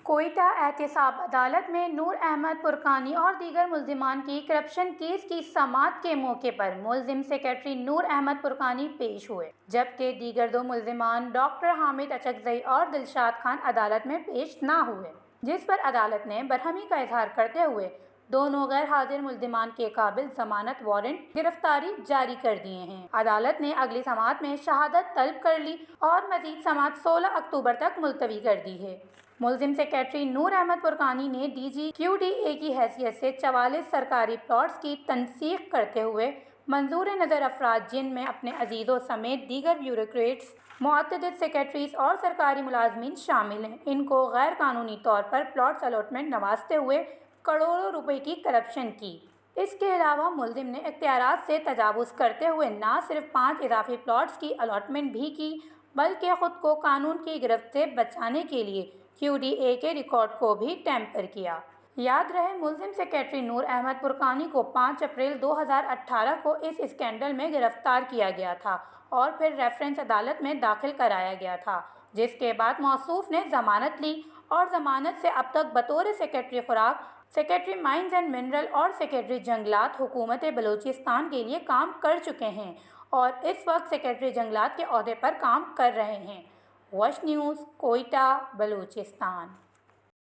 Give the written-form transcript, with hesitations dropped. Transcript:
कोयटा एहतसाब अदालत में नूर अहमद पुरकानी और दीगर मुल्जिमान की करप्शन केस की समाअत के मौके पर मुल्जिम सेक्रेटरी नूर अहमद पुरकानी पेश हुए, जबकि दीगर दो मुल्जिमान डॉक्टर हामिद अचकजई और दिलशाद खान अदालत में पेश न हुए, जिस पर अदालत ने बरहमी का इजहार करते हुए दोनों गैर हाजिर मुल्जिमान के काबिल जमानत वारंट गिरफ्तारी जारी कर दिए हैं। अदालत ने अगली समाअत में शहादत तलब कर ली और मजीद समाअत 16 अक्टूबर तक मुलतवी कर दी है। मुल्जिम सेक्रेटरी नूर अहमद पुरकानी ने DGQDA की हैसियत से 44 सरकारी प्लॉट्स की तनसीख करते हुए मंजूर नज़र अफराद जिनमें अपने अजीज़ों समेत दीगर ब्यूरोक्रेट्स, मुअत्तदिद सेक्रेटरीज और सरकारी मुलाजमीन शामिल हैं, इनको गैर कानूनी तौर पर प्लॉट्स अलॉटमेंट नवाजते हुए करोड़ों रुपए की करप्शन की। इसके अलावा मुल्जिम ने इख्तियारात से तजावुज़ करते हुए न सिर्फ 5 इजाफी प्लॉट्स की अलॉटमेंट भी की, बल्कि ख़ुद को कानून की गिरफ्त से बचाने के लिए QDA के रिकॉर्ड को भी टैंपर किया। याद रहे, मुल्जिम सेक्रेटरी नूर अहमद पुरकानी को 5 अप्रैल 2018 को इस स्कैंडल में गिरफ्तार किया गया था और फिर रेफरेंस अदालत में दाखिल कराया गया था, जिसके बाद मौसूफ ने जमानत ली और जमानत से अब तक बतौर सेक्रेटरी खुराक, सेक्रेटरी माइंस एंड मिनरल और सेक्रेटरी जंगलात हुकूमत बलूचिस्तान के लिए काम कर चुके हैं और इस वक्त सेक्रेटरी जंगलात के ओहदे पर काम कर रहे हैं। वश न्यूज़, कोयटा, बलूचिस्तान।